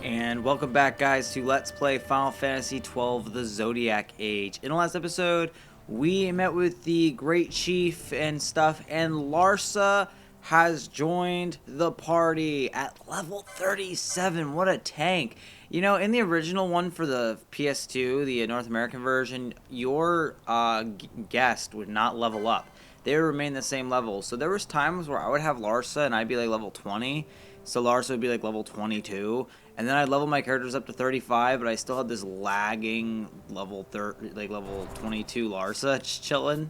And welcome back, guys, to Let's Play Final Fantasy XII The Zodiac Age. In the last episode, we met with the Great Chief and stuff, and Larsa has joined the party at level 37. What a tank. You know, in the original one for the PS2, the North American version, your guest would not level up. They would remain the same level. So there was times where I would have Larsa and I'd be like level 20. So Larsa would be like level 22. And then I'd level my characters up to 35, but I still had this lagging level 22 Larsa just chilling.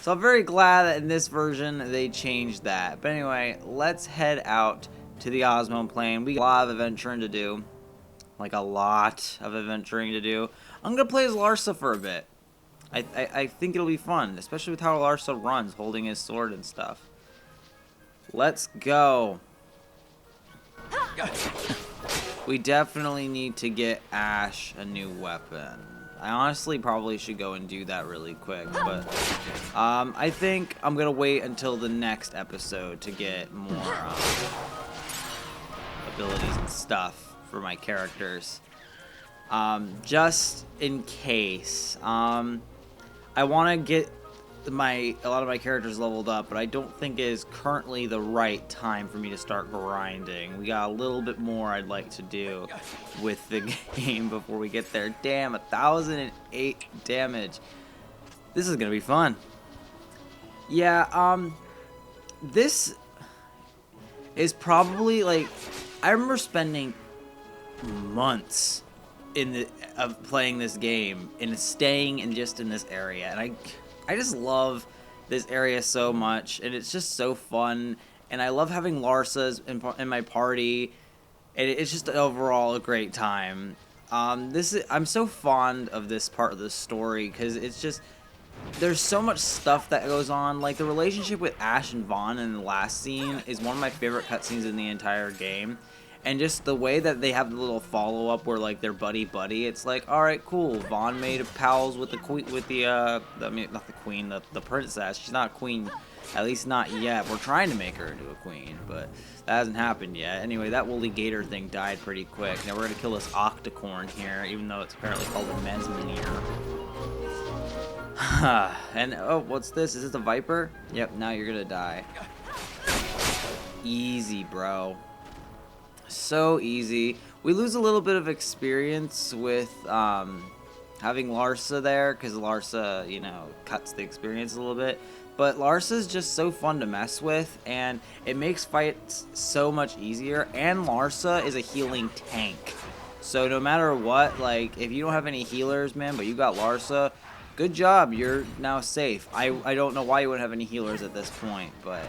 So I'm very glad that in this version they changed that. But anyway, let's head out to the Osmo plane. We got a lot of adventuring to do. Like a lot of adventuring to do. I'm going to play as Larsa for a bit. I think it'll be fun, especially with how Larsa runs, holding his sword and stuff. Let's go. We definitely need to get Ash a new weapon. I honestly probably should go and do that really quick, but I think I'm gonna wait until the next episode to get more abilities and stuff for my characters. Just in case. I want to get a lot of my characters leveled up, but I don't think it is currently the right time for me to start grinding. We got a little bit more I'd like to do with the game before we get there. Damn, 1,008 damage. This is gonna be fun. Yeah, this is probably like, I remember spending months of playing this game and staying in this area, and I just love this area so much, and it's just so fun, and I love having Larsa's in my party, and it's just overall a great time. I'm so fond of this part of the story because it's just, there's so much stuff that goes on. Like the relationship with Ash and Vaughn in the last scene is one of my favorite cutscenes in the entire game. And just the way that they have the little follow-up where, like, they're buddy-buddy, it's like, alright, cool, Vaughn made pals with the queen, not the queen, the princess. She's not a queen, at least not yet. We're trying to make her into a queen, but that hasn't happened yet. Anyway, that woolly gator thing died pretty quick. Now we're gonna kill this octocorn here, even though it's apparently called a Mesmere. And, oh, what's this? Is this a viper? Yep, now you're gonna die. Easy, bro. So easy. We lose a little bit of experience with having Larsa there, because Larsa, you know, cuts the experience a little bit. But Larsa's just so fun to mess with, and it makes fights so much easier. And Larsa is a healing tank. So no matter what, like, if you don't have any healers, man, but you got Larsa, good job. You're now safe. I don't know why you wouldn't have any healers at this point, but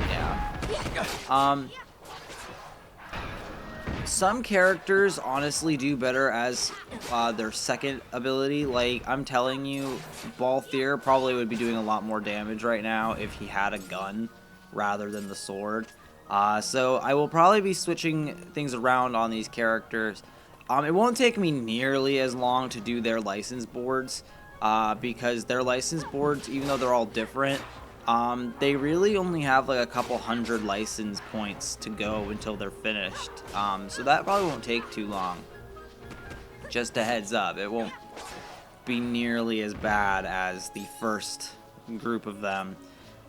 yeah. Some characters honestly do better as their second ability. Like, I'm telling you, Balthier probably would be doing a lot more damage right now if he had a gun rather than the sword. So I will probably be switching things around on these characters. It won't take me nearly as long to do their license boards because their license boards, even though they're all different, they really only have like a couple hundred license points to go until they're finished. So that probably won't take too long. Just a heads up, it won't be nearly as bad as the first group of them,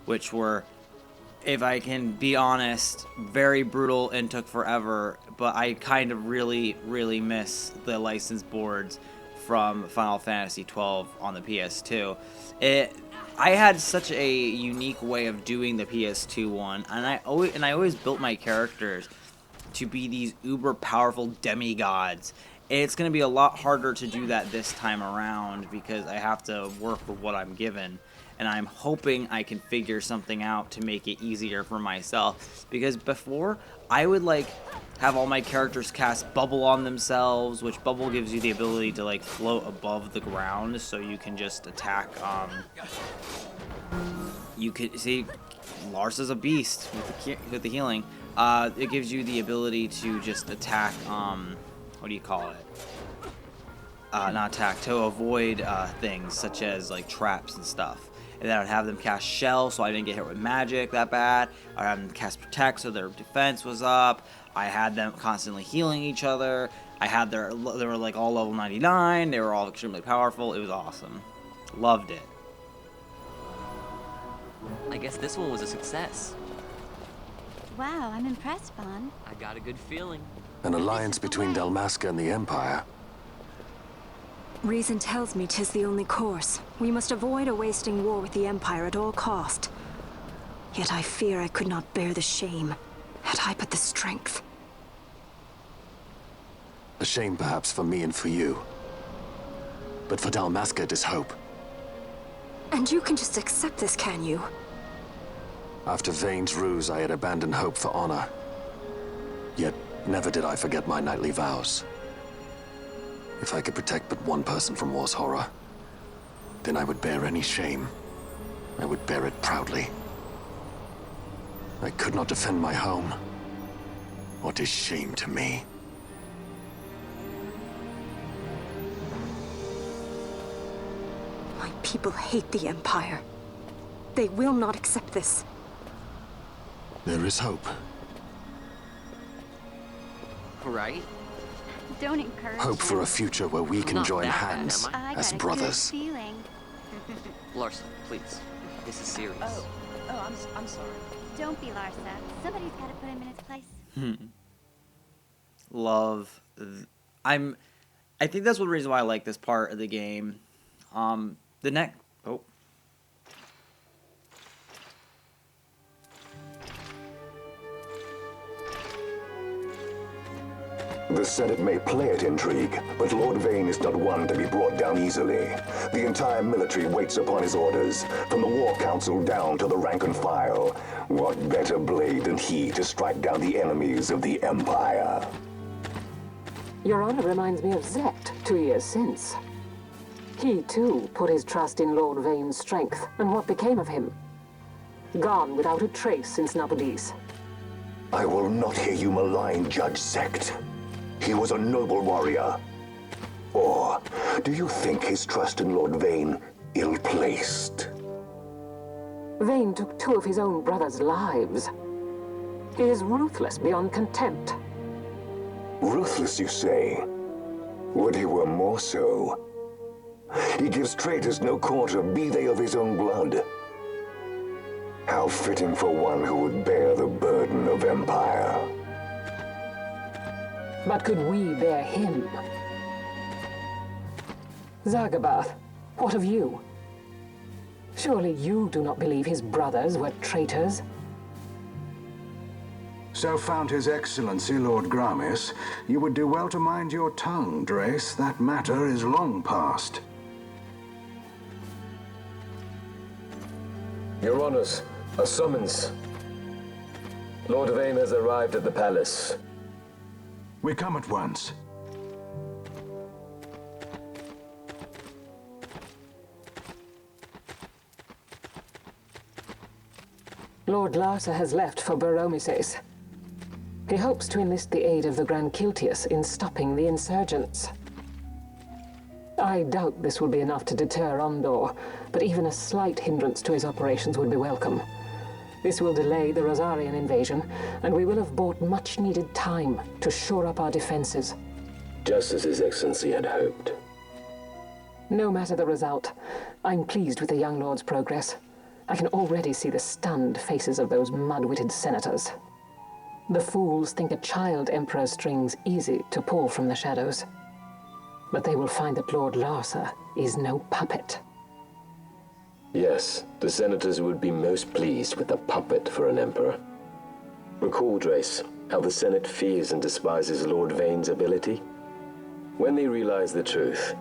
which were, if I can be honest, very brutal and took forever, but I kind of really miss the license boards from Final Fantasy XII on the PS2. I had such a unique way of doing the PS2 one, and I always built my characters to be these uber powerful demigods. It's going to be a lot harder to do that this time around because I have to work with what I'm given, and I'm hoping I can figure something out to make it easier for myself. Because before, I would like have all my characters cast bubble on themselves, which bubble gives you the ability to like float above the ground, so you can just attack. You could see Larsa's a beast with the healing. It gives you the ability to just attack. What do you call it? Not attack, to avoid things such as like traps and stuff. And And then I'd have them cast Shell so I didn't get hit with magic that bad. I'd have them cast Protect so their defense was up. I had them constantly healing each other. They were like all level 99. They were all extremely powerful. It was awesome. Loved it. I guess this one was a success. Wow, I'm impressed, Vaughn. I got a good feeling. An alliance between Dalmasca and the Empire. Reason tells me 'tis the only course. We must avoid a wasting war with the Empire at all cost. Yet I fear I could not bear the shame, had I but the strength. A shame perhaps for me and for you. But for Dalmasca it is hope. And you can just accept this, can you? After Vane's ruse, I had abandoned hope for honor. Yet never did I forget my knightly vows. If I could protect but one person from war's horror, then I would bear any shame. I would bear it proudly. I could not defend my home. What is shame to me? My people hate the Empire. They will not accept this. There is hope. Right? Don't encourage Hope for him. a future where we can Not join that bad, hands am I? as got a brothers. Good feeling. Larson, please. This is serious. I'm sorry. Don't be Larsa. Somebody's got to put him in his place. Love. I think that's one reason why I like this part of the game. The next. Oh. The Senate may play at intrigue, but Lord Vane is not one to be brought down easily. The entire military waits upon his orders, from the War Council down to the rank and file. What better blade than he to strike down the enemies of the Empire? Your Honor reminds me of Zet 2 years since. He, too, put his trust in Lord Vane's strength, and what became of him? Gone without a trace since Nabudis. I will not hear you malign Judge Sect. He was a noble warrior. Or do you think his trust in Lord Vane ill-placed? Vane took 2 of his own brothers' lives. He is ruthless beyond contempt. Ruthless, you say? Would he were more so. He gives traitors no quarter, be they of his own blood. How fitting for one who would bear the burden of empire. But could we bear him? Zagabath, what of you? Surely you do not believe his brothers were traitors? So found His Excellency Lord Gramis, you would do well to mind your tongue, Drace. That matter is long past. Your Honors, a summons. Lord Vane has arrived at the palace. We come at once. Lord Larsa has left for Baromises. He hopes to enlist the aid of the Grand Kiltius in stopping the insurgents. I doubt this will be enough to deter Ondor, but even a slight hindrance to his operations would be welcome. This will delay the Rosarian invasion, and we will have bought much-needed time to shore up our defenses. Just as His Excellency had hoped. No matter the result, I'm pleased with the young lord's progress. I can already see the stunned faces of those mud-witted senators. The fools think a child emperor's strings easy to pull from the shadows. But they will find that Lord Larsa is no puppet. Yes, the senators would be most pleased with a puppet for an emperor. Recall, Drace, how the Senate fears and despises Lord Vane's ability. When they realize the truth,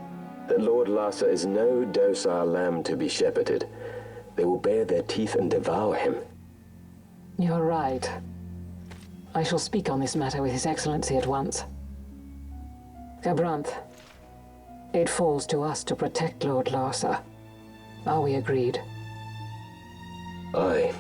that Lord Larsa is no docile lamb to be shepherded, they will bare their teeth and devour him. You're right. I shall speak on this matter with His Excellency at once. Gabranth, it falls to us to protect Lord Larsa. Are we agreed? Aye.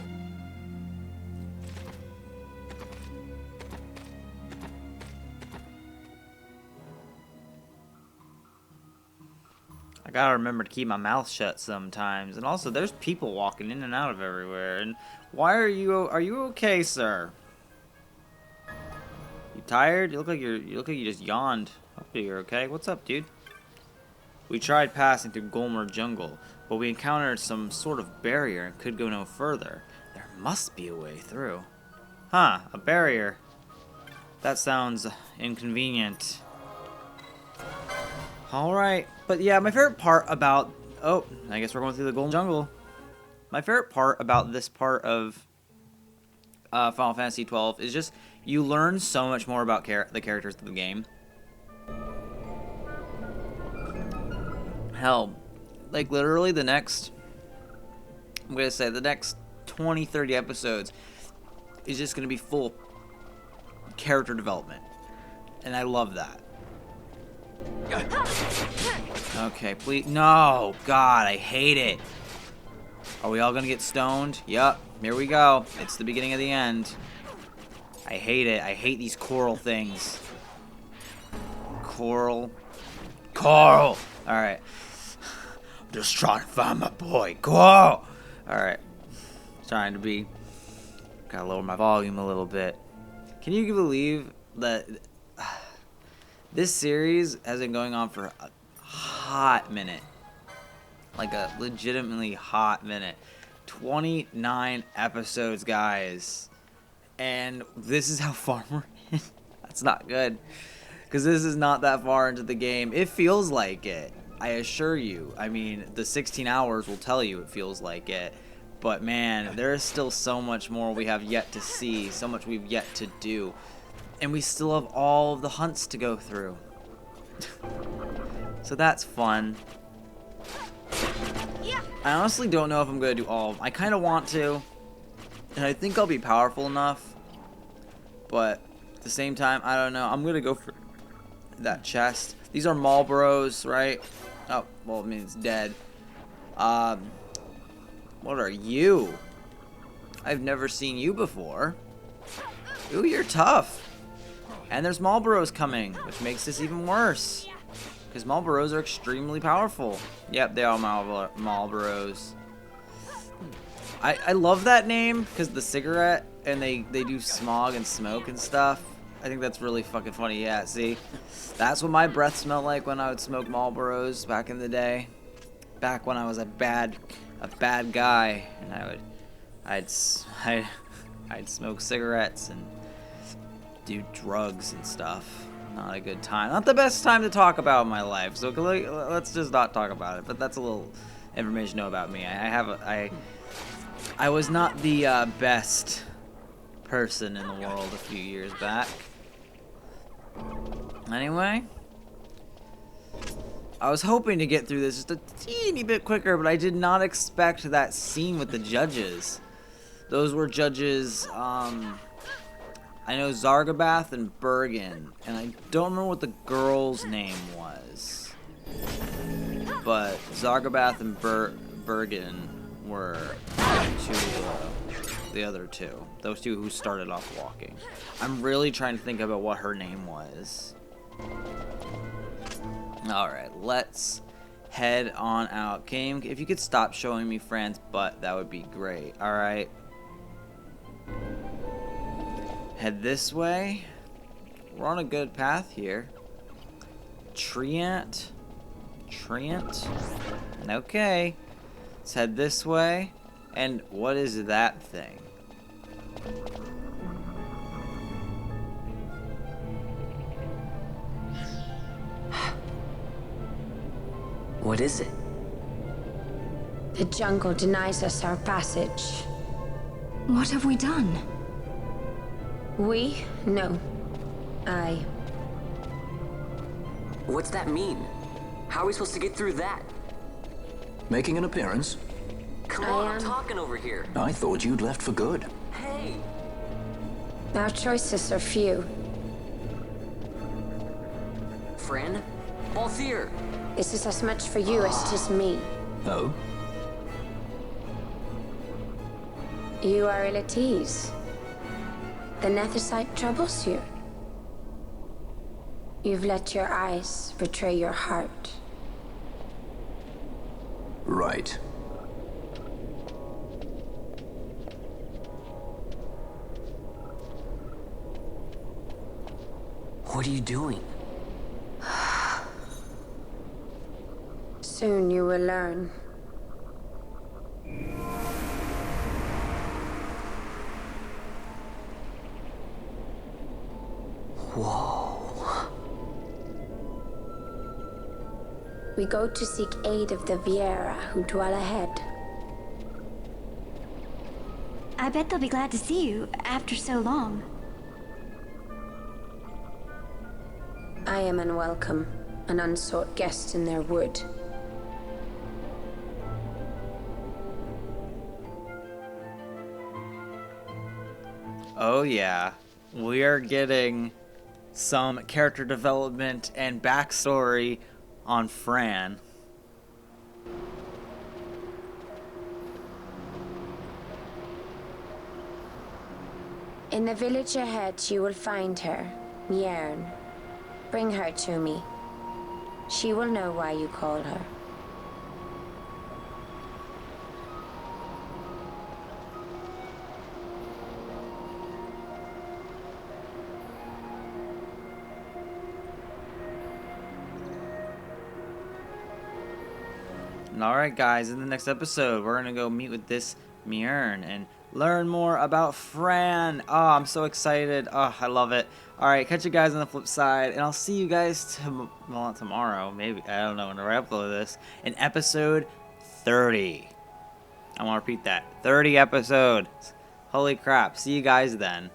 I gotta remember to keep my mouth shut sometimes. And also, there's people walking in and out of everywhere. And why are you okay, sir? You tired? You look like you just yawned. Hopefully you're okay. What's up, dude? We tried passing through Golmer Jungle, but we encountered some sort of barrier and could go no further. There must be a way through. Huh, a barrier. That sounds inconvenient. Alright, but yeah, my favorite part about... Oh, I guess we're going through the Golden Jungle. My favorite part about this part of Final Fantasy XII is just you learn so much more about the characters of the game. Hell, like literally the next... I'm going to say the next 20, 30 episodes is just going to be full character development. And I love that. Okay, please. No! God, I hate it. Are we all gonna get stoned? Yup. Here we go. It's the beginning of the end. I hate it. I hate these coral things. Coral. Coral! Alright. I'm just trying to find my boy. Coral! Alright. Trying to be... Gotta lower my volume a little bit. Can you believe that... This series has been going on for a hot minute. Like a legitimately hot minute. 29 episodes, guys. And this is how far we're in. That's not good. Because this is not that far into the game. It feels like it. I assure you. I mean, the 16 hours will tell you it feels like it. But man, there is still so much more we have yet to see. So much we've yet to do. And we still have all of the hunts to go through. So that's fun. I honestly don't know if I'm going to do all of them. I kind of want to. And I think I'll be powerful enough. But at the same time, I don't know. I'm going to go for that chest. These are Marlboros, right? Oh, well, I mean, it's dead. What are you? I've never seen you before. Ooh, you're tough. And there's Marlboros coming, which makes this even worse. Because Marlboros are extremely powerful. Yep, they are Marlboros. I love that name because the cigarette, and they do smog and smoke and stuff. I think that's really fucking funny. Yeah, see? That's what my breath smelled like when I would smoke Marlboros back in the day. Back when I was a bad guy, and I'd smoke cigarettes and do drugs and stuff. Not a good time. Not the best time to talk about my life. So let's just not talk about it. But that's a little information to know about me. I was not the best person in the world a few years back. Anyway, I was hoping to get through this just a teeny bit quicker, but I did not expect that scene with the judges. Those were judges, I know Zargabath and Bergen, and I don't remember what the girl's name was. But Zargabath and Bergen were the other two. Those two who started off walking. I'm really trying to think about what her name was. Alright, let's head on out. Kame, if you could stop showing me Fran's butt, that would be great. Alright. Head this way. We're on a good path here. Treant. Okay. Let's head this way. And what is that thing? What is it? The jungle denies us our passage. What have we done? We? No. I. What's that mean? How are we supposed to get through that? Making an appearance? Come on, I'm talking over here. I thought you'd left for good. Hey! Our choices are few. Fran? Balthier! This is as much for you as it is me. Oh? You are ill at ease. The Nethicite troubles you. You've let your eyes betray your heart. Right. What are you doing? Soon you will learn. Whoa. We go to seek aid of the Viera who dwell ahead. I bet they'll be glad to see you after so long. I am unwelcome, an unsought guest in their wood. Oh yeah, we are getting some character development and backstory on Fran. In the village ahead, you will find her, Miern. Bring her to me. She will know why you call her. Alright guys, in the next episode, we're going to go meet with this Miern and learn more about Fran. Oh, I'm so excited. Oh, I love it. Alright, catch you guys on the flip side, and I'll see you guys well, not tomorrow, maybe, I don't know, whenever I upload this, in episode 30. I want to repeat that. 30 episodes. Holy crap. See you guys then.